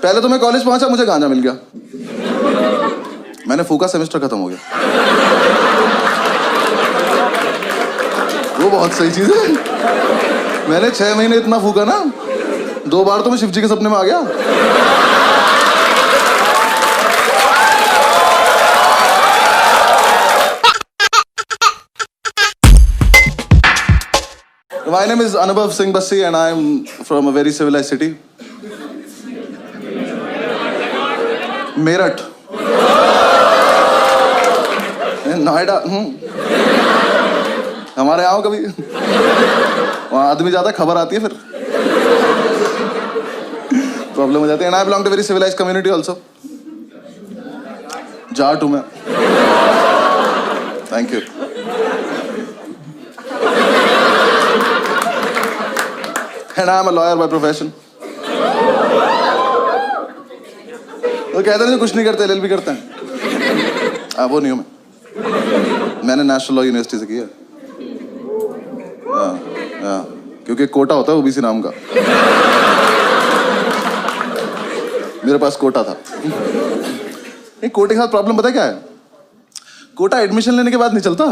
पहले तो मैं कॉलेज पहुंचा, मुझे गांजा मिल गया, मैंने फूका, सेमेस्टर खत्म हो गया। वो बहुत सही चीज है। मैंने 6 महीने इतना फूका ना, 2 बार तो मैं शिव जी के सपने में आ गया। My name is Anubhav Singh Bassi and I am from a very civilized city. Meerut, Noida. हमारे आओ कभी, वहाँ आदमी ज्यादा, खबर आती है, फिर प्रॉब्लम हो जाती है। And I belong to very civilized community also. Jat हूँ मैं। Thank you. And I am a lawyer by profession. तो कहते हैं कुछ नहीं करते, LLB करते हैं। वो नहीं हूँ मैं। मैंने नेशनल लॉ यूनिवर्सिटी से किया। क्योंकि कोटा होता है ओबीसी नाम का, मेरे पास कोटा था। नहीं, कोटे के साथ प्रॉब्लम पता है क्या है? कोटा एडमिशन लेने के बाद नहीं चलता।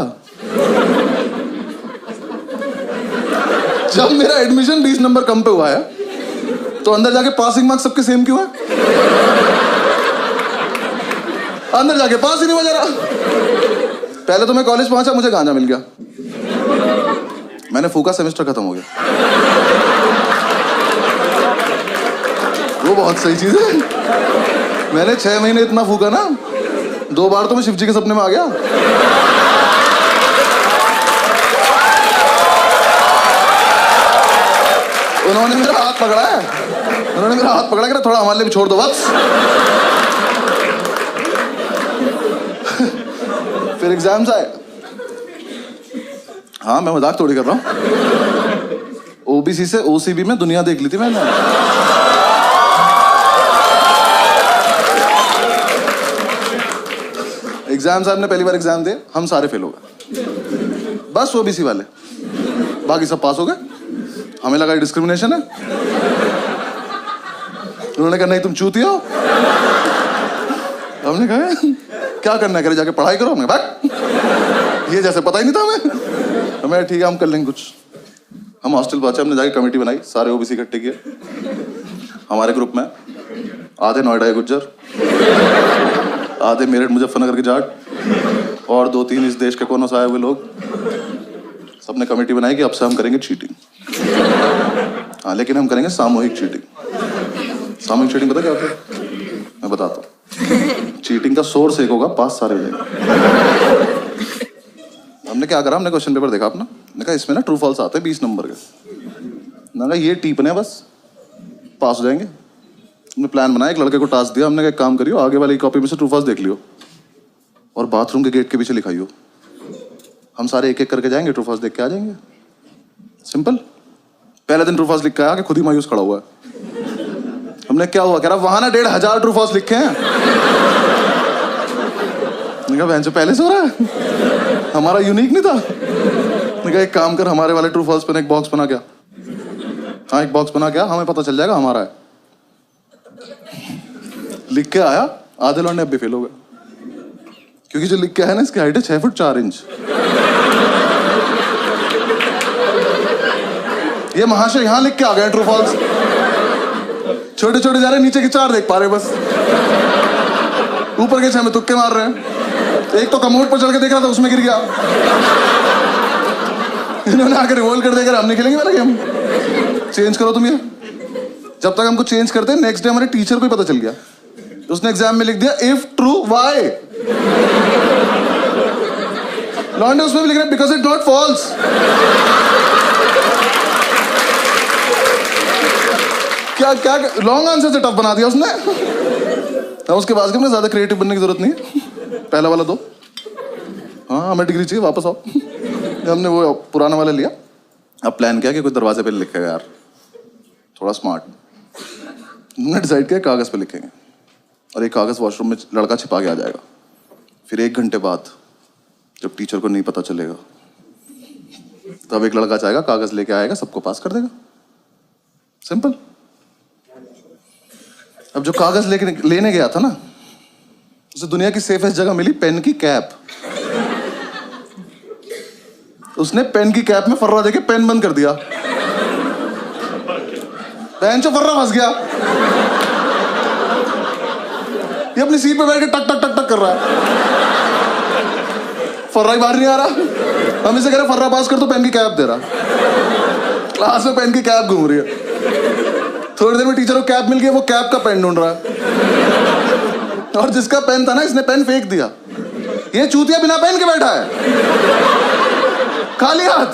जब मेरा एडमिशन 20 नंबर कम पे हुआ है, तो अंदर जाके पासिंग मार्क्स सबके सेम क्यों है? अंदर जाके पास ही नहीं हो जा रहा। पहले तो मैं कॉलेज पहुंचा, मुझे गांजा मिल गया, मैंने फूका, सेमेस्टर खत्म हो गया। वो बहुत सही चीज है। मैंने 6 महीने इतना फूका ना, 2 बार तो मैं शिव जी के सपने में आ गया। उन्होंने मेरा हाथ पकड़ा है, उन्होंने मेरा हाथ पकड़ा कि थोड़ा हमारे लिए भी छोड़ दो बस। फिर एग्जाम्स आए। हाँ, मैं मजाक थोड़ी कर रहा हूँ। ओबीसी से ओसीबी में दुनिया देख ली थी मैंने। एग्जाम साहब ने पहली बार एग्जाम दिए, हम सारे फेल हो गए, बस ओबीसी वाले, बाकी सब पास हो गए। हमें लगा डिस्क्रिमिनेशन है। उन्होंने कहा नहीं तुम चूतिया हो। हमने कहा क्या करना है, करे जाके पढ़ाई करो। हमने भाग, ये जैसे पता ही नहीं था हमें। ठीक है, हम कर लेंगे कुछ। हम हॉस्टल पहुंचे, हमने जाके कमेटी बनाई, सारे ओबीसी इकट्ठे किए। हमारे ग्रुप में आधे नोएडा के गुज्जर, आधे मेरठ मुजफ्फरनगर के जाट और 2-3 इस देश के कोनों से आए हुए लोग। सबने कमेटी बनाई कि अब से हम करेंगे चीटिंग। हाँ, लेकिन हम करेंगे सामूहिक चीटिंग। सामूहिक चीटिंग पता क्या होता है? मैं बताता हूँ। चीटिंग का सोर्स एक होगा, पास सारे हो जाएंगे। हमने क्या करा, हमने क्वेश्चन पेपर देखा अपना, मैंने कहा इसमें ना ट्रू फॉल्स आते हैं 20 नंबर के। मैंने कहा ये टीपने बस, पास हो जाएंगे। हमने प्लान बनाया, एक लड़के को टास्क दिया, हमने कहा एक काम करियो, आगे वाली कॉपी में से ट्रू फॉल्स देख लियो और बाथरूम के गेट के पीछे लिखाइयो। हम सारे एक एक करके जाएंगे, ट्रू फॉल्स देख के आ जाएंगे। सिंपल। पहले दिन ट्रू फॉल्स लिख के आया कि खुद ही मायूस खड़ा हुआ है। हमने क्या हुआ, कह रहा वहां ना 1500 ट्रू फॉल्स लिखे हैं। मैंने कहा बहन से पहले से हो रहा है, हमारा यूनिक नहीं था। मैंने कहा एक काम कर, हमारे वाले ट्रू फॉल्स पे एक बॉक्स बना क्या। हाँ, एक बॉक्स बना क्या, हमें पता चल जाएगा हमारा है। लिख के आया, आधे लौंडे अब भी फेल हो गए, क्योंकि जो लिख के आया ना, इसकी हाइट है 6 फुट 4 इंच। ये महाशय यहाँ लिख के आ गए ट्रू फॉल्स, छोटे छोटे जा रहे, नीचे के 4 देख पा रहे बस, ऊपर के 6 में तुक्के मार रहे हैं। एक तो कमोड पर चढ़ के देख रहा था, उसमें गिर गया। इन्होंने आकर रिवोल्व कर देकर हम नहीं खेलेंगे वाला गेम, चेंज करो तुम ये। जब तक हमको चेंज करते, नेक्स्ट डे हमारे टीचर को ही पता चल गया, उसने एग्जाम में लिख दिया इफ ट्रू वाई। लॉन्डे उसमें भी लिख रहा है बिकॉज इट नॉट फॉल्स। क्या क्या लॉन्ग आंसर से टफ बना दिया उसने। उसके बाद हमने ज्यादा क्रिएटिव बनने की जरूरत नहीं है, पहला वाला 2। हाँ, हमें डिग्री चाहिए, वापस आओ। हमने वो पुराना वाला लिया। अब प्लान किया कि कोई दरवाजे पे लिखेगा यार, थोड़ा स्मार्ट। हमने डिसाइड किया कागज पे लिखेंगे और एक कागज वॉशरूम में लड़का छिपा के आ जाएगा। फिर 1 घंटे बाद जब टीचर को नहीं पता चलेगा, तब एक लड़का जाएगा, कागज लेके आएगा, सबको पास कर देगा। सिंपल। अब जो कागज लेने गया था ना, उसे दुनिया की सेफेस्ट जगह मिली पेन की कैप। उसने पेन की कैप में फर्रा देके पेन बंद कर दिया। पेन से फर्रा फंस गया। ये अपनी सीट पे बैठ के टक टक टक टक कर रहा है, फर्रा ही बाहर नहीं आ रहा। हम इसे कह रहे फर्रा पास कर, तो पेन की कैप दे रहा। क्लास में पेन की कैप घूम रही है। थोड़ी देर में टीचर को कैप मिल गई, वो कैप का पेन ढूंढ रहा है। और जिसका पेन था ना, इसने पेन फेंक दिया। ये चूतिया बिना पेन के बैठा है, खाली हाथ।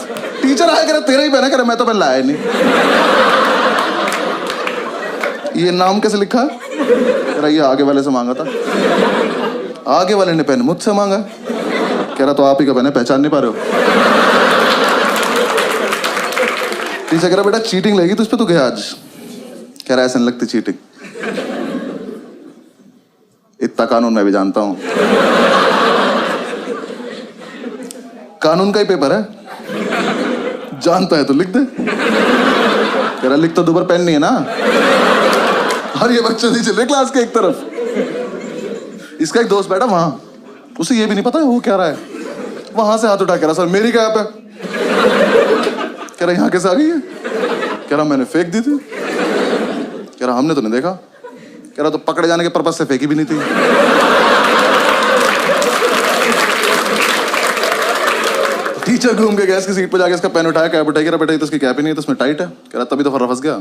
टीचर आया, कह रहा तेरा ही पेन है। कह रहा मैं तो पेन लाया नहीं। ये नाम कैसे लिखा है? कह रहा ये आगे वाले से मांगा था। आगे वाले ने पेन मुझसे मांगा। कह रहा तो आप ही का पेन है, पहचान नहीं पा रहे हो? टीचर कह रहा बेटा चीटिंग लगी तुझ पे, तू गया आज। कह रहा ऐसे नहीं लगती चीटिंग, इतना कानून मैं भी जानता हूं। कानून का ही पेपर है, जानता है तो लिख दे। कह रहा लिख तो दो, पर पेन नहीं है ना। और ये बच्चे नहीं चल रहे क्लास के एक तरफ। इसका एक दोस्त बैठा वहां, उसे ये भी नहीं पता है वो क्या रहा है। वहां से हाथ उठा, कह रहा सर मेरी कैप है। कह रहा यहाँ कैसे आ गई है? कह रहा मैंने फेंक दी थी। कह रहा हमने तो नहीं देखा। कह रहा तो पकड़े जाने के पर्पस से फेंकी भी नहीं थी। टीचर घूम के गया इसकी सीट पे जाके, इसका पेन उठाया, कैप उठाई। कह रहा बेटा ये तो इसकी कैप ही नहीं है, तो इसमें टाइट है। कह रहा तभी तो फर्रा फंस गया।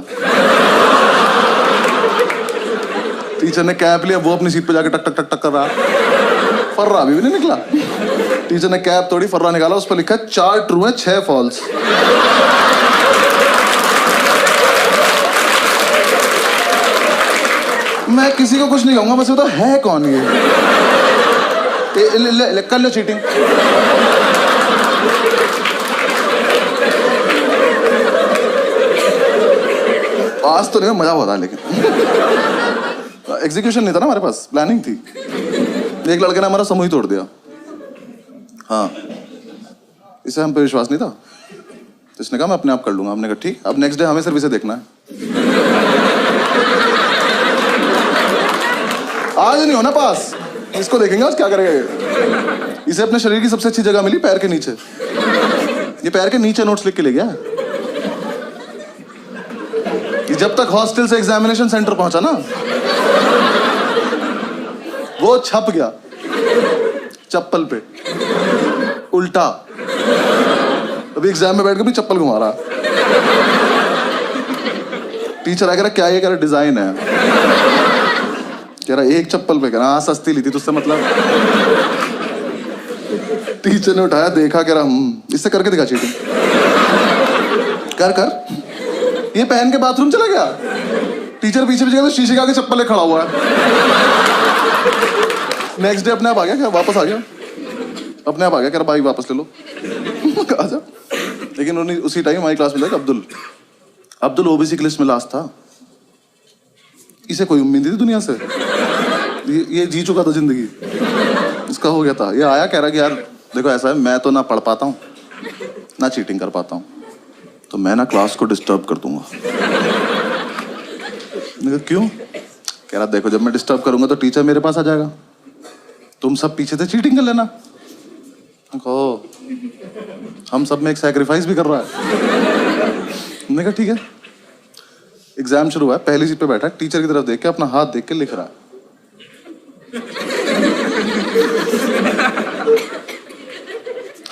टीचर ने कैप लिया, वो अपनी सीट पे जाके टक टक टक टक कर रहा। फर्रा अभी भी नहीं निकला। टीचर ने कैप तोड़ी, फर्रा निकाला, उस पर लिखा 4 ट्रू है 6 फॉल्स। मैं किसी को कुछ नहीं कहूंगा, बस बताओ है कौन ये? ले, कर लो चीटिंग। आज तो नहीं, मजा हुआ था, लेकिन एग्जीक्यूशन नहीं था ना हमारे पास, प्लानिंग थी। एक लड़के ने हमारा समूह ही तोड़ दिया। हाँ, इसे हम पे विश्वास नहीं था, तो इसने कहा मैं अपने आप कर लूंगा। हमने कहा ठीक। अब नेक्स्ट डे हमें सिर्फ इसे देखना है। आज नहीं होना पास, इसको देखेंगे आज क्या करेगा ये। इसे अपने शरीर की सबसे अच्छी जगह मिली, पैर के नीचे। ये पैर के नीचे नोट्स लिख के ले गया। ये जब तक हॉस्टल से एग्जामिनेशन सेंटर पहुंचा ना, वो छप गया चप्पल पे उल्टा। अभी एग्जाम में बैठ के भी चप्पल घुमा रहा। टीचर आ कह रहा क्या ये? कह रहा डिजाइन है। कह रहा एक चप्पल पे। कह रहा हाँ सस्ती ली थी तुझसे मतलब। टीचर ने उठाया, देखा, कह रहा इससे करके दिखा चीटिंग। कर कर। ये पहन के बाथरूम चला गया। टीचर पीछे पीछे, तो शीशे के आगे चप्पल ले खड़ा हुआ है। नेक्स्ट डे अपने आप आ गया, क्या वापस आ गया, अपने आप आ गया। कह रहा भाई वापस ले लो। आजा। लेकिन उसी टाइम हमारी क्लास में था अब्दुल ओबीसी की लिस्ट में लास्ट था। इसे कोई उम्मीद नहीं थी दुनिया से। ये जी चुका था जिंदगी, इसका हो गया था। ये आया, कह रहा कि यार देखो ऐसा है, मैं तो ना पढ़ पाता हूँ ना चीटिंग कर पाता हूँ, तो मैं ना क्लास को डिस्टर्ब कर दूंगा। क्यों? कह रहा देखो जब मैं डिस्टर्ब करूंगा तो टीचर मेरे पास आ जाएगा, तुम सब पीछे से चीटिंग कर लेना। कहो हम सब में एक सैक्रिफाइस भी कर रहा है। मैंने कहा ठीक है। एग्जाम शुरू हुआ है, पहली सीट पे बैठा है, टीचर की तरफ देख के अपना हाथ देख के लिख रहा है।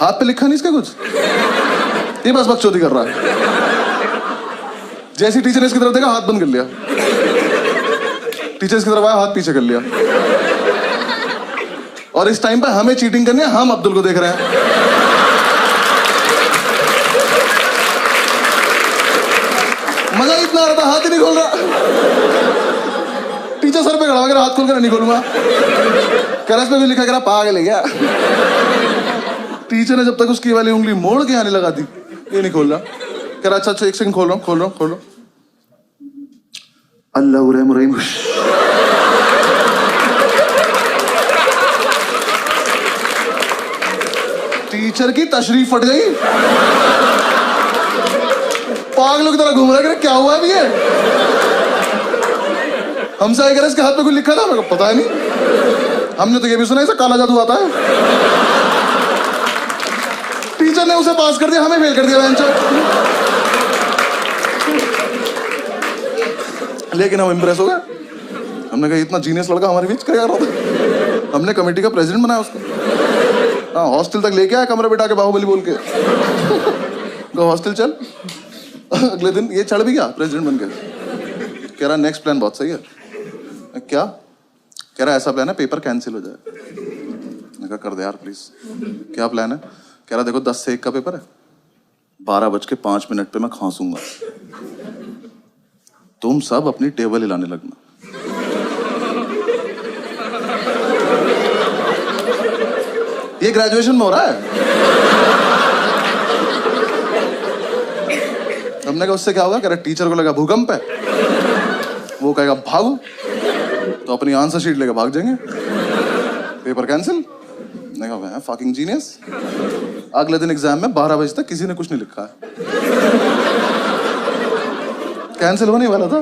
हाथ पे लिखा नहीं इसका कुछ, ये बस बकचोदी कर रहा है। जैसे टीचर ने इसकी तरफ देखा, हाथ बंद कर लिया। टीचर इसकी तरफ आया, हाथ पीछे कर लिया। और इस टाइम पे हमें चीटिंग करनी है, हम अब्दुल को देख रहे हैं। मजा इतना आ रहा था, हाथ ही नहीं खोल रहा। टीचर सर पे खड़ा कर हाथ खोल कर नहीं खोलूंगा। कह रहा इस पे भी लिखा, कह रहा पागल है क्या। टीचर ने जब तक उसकी वाली उंगली मोड़ के आने लगा दी, ये नहीं खोल रहा। कह रहा अच्छा एक सेकंड, खोल रहा हूं। अल्लाह रहीम। टीचर की तशरीफ फट गई। पागलों की तरह घूम रहा है, क्या हुआ है ये? हमसे आई कह रहे इसके हाथ पे कुछ लिखा था, मेरे को पता है नहीं, हमने तो ये भी सुना इसे काला जादू आता है। टीचर ने उसे पास कर दिया, हमें फेल कर दिया बेंचर। लेकिन हम इंप्रेस हो गए। हमने कहा इतना जीनियस लड़का हमारे बीच क्या कर रहा था। हमने कमेटी का प्रेसिडेंट बनाया उसको। हाँ, हॉस्टल तक लेके आया कमरे बिठा के बाहुबली बोल के। तो हॉस्टल चल। अगले दिन ये चढ़ भी गया प्रेसिडेंट बन के। कह रहा नेक्स्ट प्लान बहुत सही है। क्या? कह रहा ऐसा प्लान है पेपर कैंसिल हो जाए। मैंने कहा कर दे यार प्लीज। क्या प्लान है? कह रहा देखो 10 से 1 का पेपर है, 12:05 पे मैं खांसूंगा, तुम सब अपनी टेबल हिलाने लगना। ये ग्रेजुएशन में हो रहा है। हमने कहा उससे क्या होगा? कह रहा टीचर को लगा भूकंप है, वो कहेगा भागो, तो अपनी आंसर शीट लेकर भाग जाएंगे, पेपर कैंसिल। मैंने कहा फकिंग जीनियस। अगले दिन एग्जाम में 12 बजे तक किसी ने कुछ नहीं लिखा है, कैंसिल होने वाला था।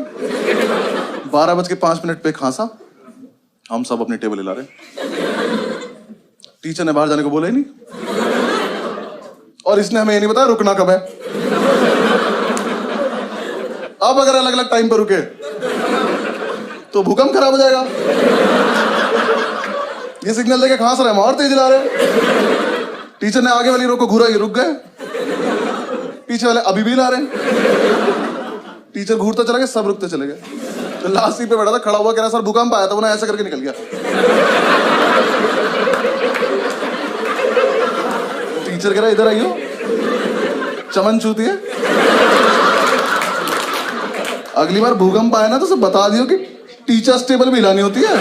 12:05 पे खांसा, हम सब अपनी टेबल हिला रहे। टीचर ने बाहर जाने को बोला ही नहीं, और इसने हमें ये नहीं बताया रुकना कब है। अब अगर अलग अलग टाइम पर रुके तो भूकंप खराब हो जाएगा। ये सिग्नल देके खांस रहे हैं, और तेज हिला रहे। टीचर ने आगे वाली रो को घूरा, ये रुक गए, पीछे वाले अभी भी हिला रहे। टीचर घूरता चला गया, सब रुकते चले गए। तो लास्ट सीट पे बैठा था, खड़ा हुआ, कह रहा सर भूकंप आया था, वो ना ऐसा करके निकल गया। टीचर कह रहा इधर आइयो, चमन छूती है। अगली बार भूकंप आए ना तो सब बता दियो कि टीचर्स टेबल भी हिलानी होती है।